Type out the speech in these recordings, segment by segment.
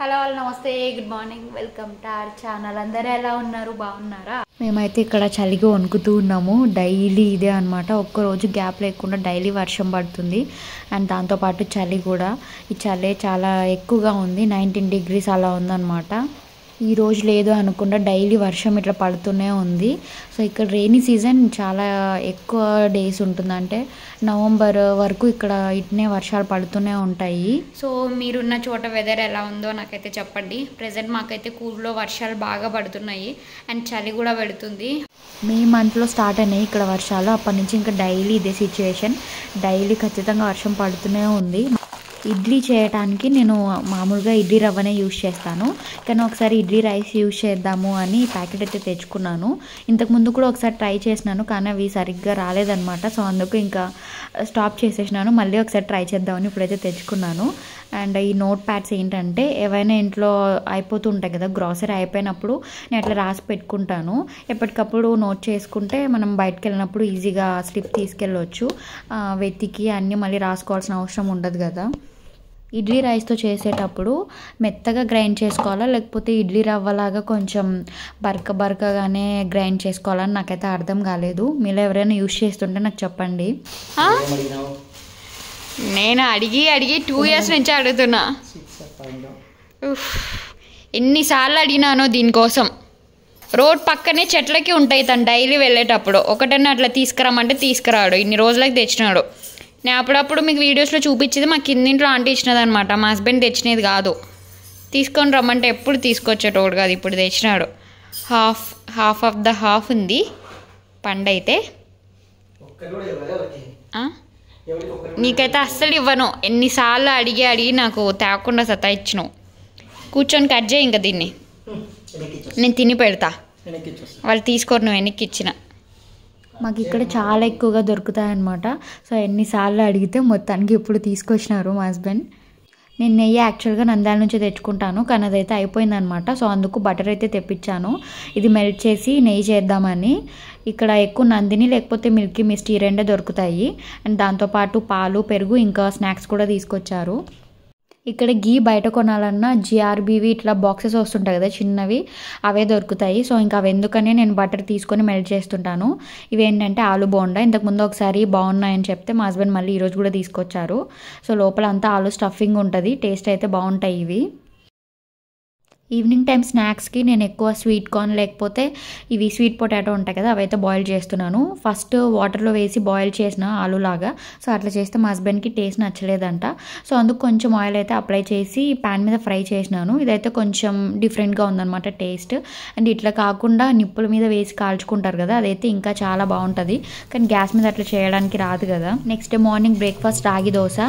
Hello all నమస్తే good morning welcome to our channel. అందరూ ఎలా ఉన్నారు, బాగున్నారా? మేమైతే ఇక్కడ చలిగా వణుకుతూ ఉన్నాము. డైలీ ఇదే అనమాట, ఒక్కరోజు గ్యాప్ లేకుండా డైలీ వర్షం పడుతుంది. అండ్ దాంతోపాటు చలి కూడా, ఈ చలి చాలా ఎక్కువగా ఉంది, 19 degrees అలా ఉందన్నమాట. ఈ రోజు లేదు అనుకుండా డైలీ వర్షం ఇట్లా పడుతూనే ఉంది. సో ఇక్కడ రెయినీ సీజన్ చాలా ఎక్కువ డేస్ ఉంటుంది, అంటే నవంబర్ వరకు ఇక్కడ ఇట్నే వర్షాలు పడుతూనే ఉంటాయి. సో మీరున్న చోట వెదర్ ఎలా ఉందో నాకైతే చెప్పండి. ప్రజెంట్ మాకైతే కూర్లో వర్షాలు బాగా పడుతున్నాయి అండ్ చలి కూడా పెడుతుంది. మే మంత్లో స్టార్ట్ అయినాయి ఇక్కడ వర్షాలు, అప్పటి నుంచి ఇంకా డైలీ ఇదే సిచ్యువేషన్. డైలీ ఖచ్చితంగా వర్షం పడుతూనే ఉంది. ఇడ్లీ చేయడానికి నేను మామూలుగా ఇడ్లీ రవ్వనే యూజ్ చేస్తాను, కానీ ఒకసారి ఇడ్లీ రైస్ యూజ్ చేద్దాము అని ప్యాకెట్ అయితే తెచ్చుకున్నాను. ఇంతకుముందు కూడా ఒకసారి ట్రై చేసినాను, కానీ అవి సరిగ్గా రాలేదన్నమాట. సో అందుకు ఇంకా స్టాప్ చేసేసినాను. మళ్ళీ ఒకసారి ట్రై చేద్దామని ఇప్పుడైతే తెచ్చుకున్నాను. అండ్ ఈ నోట్ ప్యాడ్స్ ఏంటంటే, ఏవైనా ఇంట్లో అయిపోతూ ఉంటాయి కదా, గ్రాసరీ అయిపోయినప్పుడు నేను అట్లా రాసి పెట్టుకుంటాను. ఎప్పటికప్పుడు నోట్ చేసుకుంటే మనం బయటకు వెళ్ళినప్పుడు ఈజీగా స్లిప్ తీసుకెళ్ళవచ్చు, వెతికి అన్నీ మళ్ళీ రాసుకోవాల్సిన అవసరం ఉండదు కదా. ఇడ్లీ రైస్తో చేసేటప్పుడు మెత్తగా గ్రైండ్ చేసుకోవాలా, లేకపోతే ఇడ్లీ రవ్వలాగా కొంచెం బరకగానే గ్రైండ్ చేసుకోవాలని నాకైతే అర్థం కాలేదు. మీలో ఎవరైనా యూజ్ చేస్తుంటే నాకు చెప్పండి. నేను అడిగి 2 years నుంచి అడుగుతున్నా. ఎన్నిసార్లు అడిగినానో దీనికోసం. రోడ్ పక్కనే చెట్లకి ఉంటాయి, తను డైలీ వెళ్ళేటప్పుడు ఒకటన్నా అట్లా తీసుకురామంటే తీసుకురాడు. ఇన్ని రోజులకి తెచ్చినాడు. నేను అప్పుడప్పుడు మీకు వీడియోస్లో చూపించేది మా కిందింట్లో ఆంటీ ఇచ్చినది అనమాట, మా హస్బెండ్ తెచ్చినది కాదు. తీసుకొని రమ్మంటే ఎప్పుడు తీసుకొచ్చేటోడు కాదు, ఇప్పుడు తెచ్చినాడు. హాఫ్ ఆఫ్ ద హాఫ్ ఉంది పండు అయితే. నీకైతే అస్సలు ఇవ్వను, ఎన్నిసార్లు అడిగి నాకు తేకుండా సతాయిచ్చినావు. కూర్చొని కట్ చేయి ఇంకా దీన్ని, నేను తిని పెడతా. వాళ్ళు తీసుకోరు, నువ్వు వెనక్కి ఇచ్చిన. మాకు ఇక్కడ చాలా ఎక్కువగా దొరుకుతాయి అన్నమాట. సో ఎన్నిసార్లు అడిగితే మొత్తానికి ఇప్పుడు తీసుకొచ్చినారు మా హస్బెండ్. నేను నెయ్యి యాక్చువల్గా నంద్యాల నుంచి తెచ్చుకుంటాను, కానీ అదైతే అయిపోయిందనమాట. సో అందుకు బటర్ అయితే తెప్పించాను, ఇది మెల్ట్ చేసి నెయ్యి చేద్దామని. ఇక్కడ ఎక్కువ నందిని లేకపోతే మిల్కీ మిస్ట్ ఈ రెండే దొరుకుతాయి. అండ్ దాంతోపాటు పాలు, పెరుగు, ఇంకా స్నాక్స్ కూడా తీసుకొచ్చారు. ఇక్కడ గీ బయట కొనాలన్నా జిఆర్బీవి ఇట్లా బాక్సెస్ వస్తుంటాయి కదా చిన్నవి, అవే దొరుకుతాయి. సో ఇంకా అవి ఎందుకని నేను బటర్ తీసుకొని మెల్ట్ చేస్తుంటాను. ఇవేంటంటే ఆలు బోండా, ఇంతకుముందు ఒకసారి బాగున్నాయని చెప్తే మా హస్బెండ్ మళ్ళీ ఈరోజు కూడా తీసుకొచ్చారు. సో లోపల అంతా ఆలు స్టఫింగ్ ఉంటుంది, టేస్ట్ అయితే బాగుంటాయి ఇవి. ఈవినింగ్ టైం స్నాక్స్కి నేను ఎక్కువ స్వీట్ కార్న్ లేకపోతే ఇవి స్వీట్ పొటాటో ఉంటాయి కదా, అవైతే బాయిల్ చేస్తున్నాను. ఫస్ట్ వాటర్లో వేసి బాయిల్ చేసిన ఆలులాగా. సో అట్లా చేస్తే మా హస్బెండ్కి టేస్ట్ నచ్చలేదంట. సో అందుకు కొంచెం ఆయిల్ అయితే అప్లై చేసి ప్యాన్ మీద ఫ్రై చేసినాను. ఇదైతే కొంచెం డిఫరెంట్గా ఉందన్నమాట టేస్ట్. అండ్ ఇట్లా కాకుండా నిప్పుల మీద వేసి కాల్చుకుంటారు కదా, అదైతే ఇంకా చాలా బాగుంటుంది. కానీ గ్యాస్ మీద అట్లా చేయడానికి రాదు కదా. నెక్స్ట్ డే మార్నింగ్ బ్రేక్ఫాస్ట్ రాగి దోశ.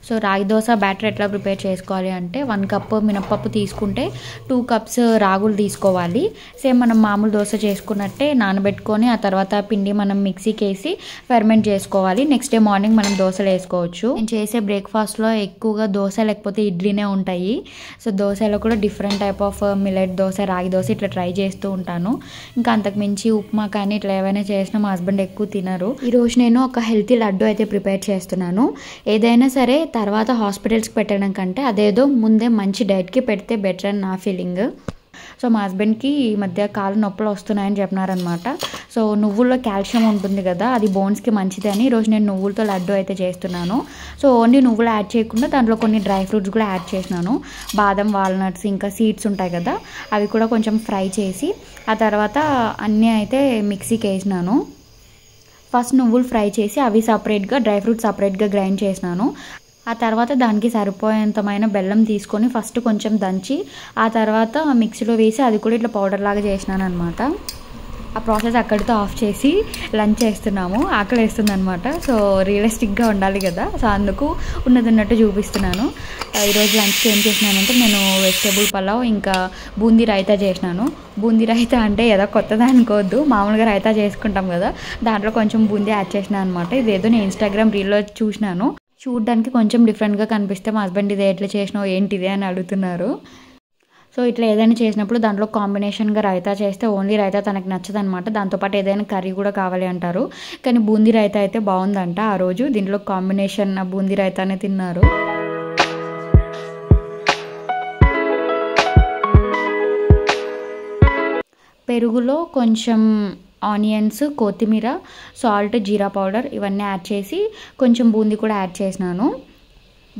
సో రాగి దోశ బ్యాటర్ ఎట్లా ప్రిపేర్ చేసుకోవాలి అంటే, 1 cup మినప్పప్పు తీసుకుంటే 2 cups రాగులు తీసుకోవాలి. సేమ్ మనం మామూలు దోశ చేసుకున్నట్టే నానబెట్టుకొని ఆ తర్వాత పిండి మనం మిక్సీకి వేసి ఫెర్మెంట్ చేసుకోవాలి. నెక్స్ట్ డే మార్నింగ్ మనం దోశలు వేసుకోవచ్చు. నేను చేసే బ్రేక్ఫాస్ట్లో ఎక్కువగా దోశ లేకపోతే ఇడ్లీనే ఉంటాయి. సో దోశలో కూడా different type of millet dosa, రాగి దోశ ఇట్లా ట్రై చేస్తూ ఉంటాను. ఇంకా అంతకుమించి ఉప్మా కానీ ఇట్లా ఏవైనా చేసినా మా హస్బెండ్ ఎక్కువ తినరు. ఈరోజు నేను ఒక హెల్తీ లడ్డు అయితే ప్రిపేర్ చేస్తున్నాను. ఏదైనా సరే తర్వాత హాస్పిటల్స్కి పెట్టడం కంటే అదేదో ముందే మంచి డైట్కి పెడితే బెటర్ అని నా ఫీలింగ్. సో మా హస్బెండ్కి ఈ మధ్య కాళ్ళు నొప్పులు వస్తున్నాయని చెప్పినారనమాట. సో నువ్వుల్లో కాల్షియం ఉంటుంది కదా, అది బోన్స్కి మంచిది అని ఈరోజు నేను నువ్వులతో లడ్డు అయితే చేస్తున్నాను. సో ఓన్లీ నువ్వులు యాడ్ చేయకుండా దాంట్లో కొన్ని డ్రై ఫ్రూట్స్ కూడా యాడ్ చేసినాను. బాదం, వాల్నట్స్, ఇంకా సీడ్స్ ఉంటాయి కదా, అవి కూడా కొంచెం ఫ్రై చేసి ఆ తర్వాత అన్నీ అయితే మిక్సీకి వేసినాను. ఫస్ట్ నువ్వులు ఫ్రై చేసి అవి సపరేట్గా, డ్రై ఫ్రూట్స్ సపరేట్గా గ్రైండ్ చేసినాను. ఆ తర్వాత దానికి సరిపోయేంతమైన బెల్లం తీసుకొని ఫస్ట్ కొంచెం దంచి ఆ తర్వాత మిక్సీలో వేసి అది కూడా ఇట్లా పౌడర్ లాగా చేసినాను అనమాట. ఆ ప్రాసెస్ అక్కడితో ఆఫ్ చేసి లంచ్ చేస్తున్నాము. ఆకలి వేస్తుంది అనమాట. సో రియలిస్టిక్గా ఉండాలి కదా, సో అందుకు ఉన్నట్టు చూపిస్తున్నాను. ఈరోజు లంచ్కి ఏం చేసినానంటే, నేను వెజిటేబుల్ పలావ్ ఇంకా బూందీ రైతా చేసినాను. బూందీ రైతా అంటే ఏదో కొత్తదా అనుకోవద్దు, మామూలుగా రైతా చేసుకుంటాం కదా, దాంట్లో కొంచెం బూందీ యాడ్ చేసినాను అనమాట. ఇదేదో నేను ఇన్స్టాగ్రామ్ రీల్లో చూసినాను, చూడడానికి కొంచెం డిఫరెంట్గా కనిపిస్తే మా హస్బెండ్ ఇది ఎట్లా చేసినావు ఏంటిది అని అడుగుతున్నారు. సో ఇట్లా ఏదైనా చేసినప్పుడు దాంట్లో కాంబినేషన్గా రైతా చేస్తే ఓన్లీ రైతా తనకు నచ్చదు అనమాట. దాంతోపాటు ఏదైనా కర్రీ కూడా కావాలి అంటారు. కానీ బూందీ రైతా అయితే బాగుందంట ఆ రోజు. దీంట్లో కాంబినేషన్ బూందీ రైతానే తిన్నారు. పెరుగులో కొంచెం ఆనియన్స్, కొత్తిమీర, సాల్ట్, జీరా పౌడర్ ఇవన్నీ యాడ్ చేసి కొంచెం బూందీ కూడా యాడ్ చేసినాను.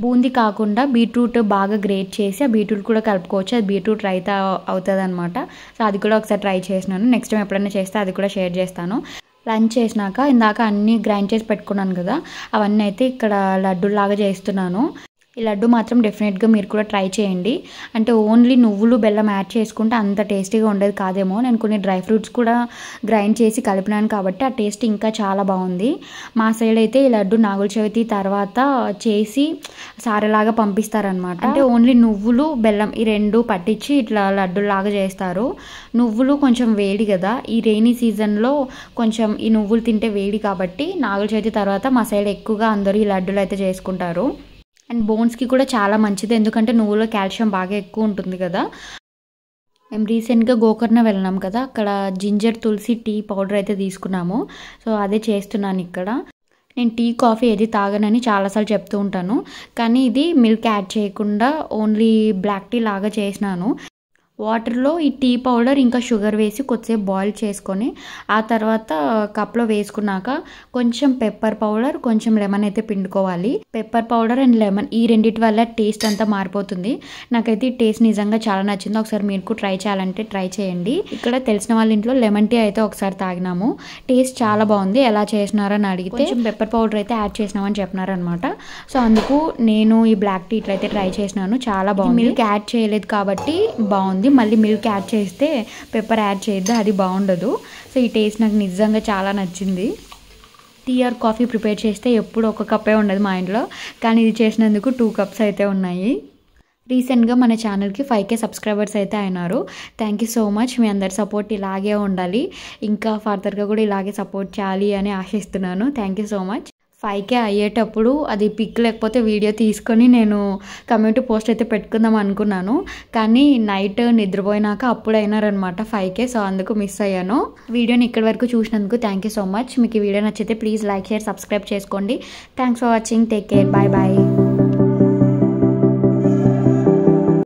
బూందీ కాకుండా బీట్రూట్ బాగా గ్రేట్ చేసి ఆ బీట్రూట్ కూడా కలుపుకోవచ్చు. అది బీట్రూట్ రైతా అవుతుంది అనమాట. సో అది కూడా ఒకసారి ట్రై చేసినాను. నెక్స్ట్ టైం ఎప్పుడైనా చేస్తే అది కూడా షేర్ చేస్తాను. లంచ్ చేసినాక ఇందాక అన్నీ గ్రైండ్ చేసి పెట్టుకున్నాను కదా, అవన్నీ అయితే ఇక్కడ లడ్డూలాగా చేస్తున్నాను. ఈ లడ్డు మాత్రం డెఫినెట్గా మీరు కూడా ట్రై చేయండి. అంటే ఓన్లీ నువ్వులు బెల్లం యాడ్ చేసుకుంటే అంత టేస్టీగా ఉండేది కాదేమో. నేను కొన్ని డ్రై ఫ్రూట్స్ కూడా గ్రైండ్ చేసి కలిపినాను కాబట్టి ఆ టేస్ట్ ఇంకా చాలా బాగుంది. మా సైడ్ అయితే ఈ లడ్డు నాగుల చవితి తర్వాత చేసి సారెలాగా పంపిస్తారనమాట. అంటే ఓన్లీ నువ్వులు బెల్లం ఈ రెండు పట్టించి ఇట్లా లడ్డులాగా చేస్తారు. నువ్వులు కొంచెం వేడి కదా, ఈ రెయినీ సీజన్లో కొంచెం ఈ నువ్వులు తింటే వేడి కాబట్టి నాగుల చవితి తర్వాత మా సైడ్ ఎక్కువగా అందరూ ఈ లడ్డులు అయితే చేసుకుంటారు. అండ్ బోన్స్కి కూడా చాలా మంచిది, ఎందుకంటే నువ్వులో కాల్షియం బాగా ఎక్కువ ఉంటుంది కదా. మేము రీసెంట్గా గోకర్ణ వెళ్ళినాం కదా, అక్కడ జింజర్ తులసి టీ పౌడర్ అయితే తీసుకున్నాము. సో అదే చేస్తున్నాను ఇక్కడ. నేను టీ కాఫీ ఏది తాగనని చాలాసార్లు చెప్తూ ఉంటాను, కానీ ఇది మిల్క్ యాడ్ చేయకుండా ఓన్లీ బ్లాక్ టీ లాగా చేసినాను. వాటర్లో ఈ టీ పౌడర్ ఇంకా షుగర్ వేసి కొద్దిసేపు బాయిల్ చేసుకొని ఆ తర్వాత కప్లో వేసుకున్నాక కొంచెం పెప్పర్ పౌడర్, కొంచెం లెమన్ అయితే పిండుకోవాలి. పెప్పర్ పౌడర్ అండ్ లెమన్ ఈ రెండింటి వల్ల టేస్ట్ అంతా మారిపోతుంది. నాకైతే ఈ టేస్ట్ నిజంగా చాలా నచ్చింది. ఒకసారి మీరు ట్రై చేయాలంటే ట్రై చేయండి. ఇక్కడ తెలిసిన వాళ్ళ ఇంట్లో లెమన్ టీ అయితే ఒకసారి తాగినాము, టేస్ట్ చాలా బాగుంది. ఎలా చేసినారని అడిగితే కొంచెం పెప్పర్ పౌడర్ అయితే యాడ్ చేసినామని చెప్పినారనమాట. సో అందుకు నేను ఈ బ్లాక్ టీ ఇట్లయితే ట్రై చేసినాను, చాలా బాగుంది. మిల్క్ యాడ్ చేయలేదు కాబట్టి బాగుంది. మళ్ళీ మిల్క్ యాడ్ చేస్తే పెప్పర్ యాడ్ చేయొద్దు, అది బాగుండదు. సో ఈ టేస్ట్ నాకు నిజంగా చాలా నచ్చింది. టీ ఆర్ కాఫీ ప్రిపేర్ చేస్తే ఎప్పుడు ఒక కప్పే ఉండదు మా ఇంట్లో, కానీ ఇది చేసినందుకు 2 కప్స్ అయితే ఉన్నాయి. రీసెంట్గా మన ఛానల్కి 5K సబ్స్క్రైబర్స్ అయితే అయినారు. Thank you so much. మీ అందరి సపోర్ట్ ఇలాగే ఉండాలి, ఇంకా ఫర్దర్గా కూడా ఇలాగే సపోర్ట్ చేయాలి అని ఆశిస్తున్నాను. Thank you so much. 5K అయ్యేటప్పుడు అది పిక్ లేకపోతే వీడియో తీసుకొని నేను కమ్యూనిటీ పోస్ట్ అయితే పెట్టుకుందాం అనుకున్నాను, కానీ నైట్ నిద్రపోయినాక అప్పుడు అయినారనమాట 5K. సో అందుకు మిస్ అయ్యాను. వీడియోని ఇక్కడి వరకు చూసినందుకు థ్యాంక్ యూ సో మచ్. మీకు ఈ వీడియో నచ్చితే ప్లీజ్ లైక్, షేర్, సబ్స్క్రైబ్ చేసుకోండి. Thanks for watching. Take care. Bye bye.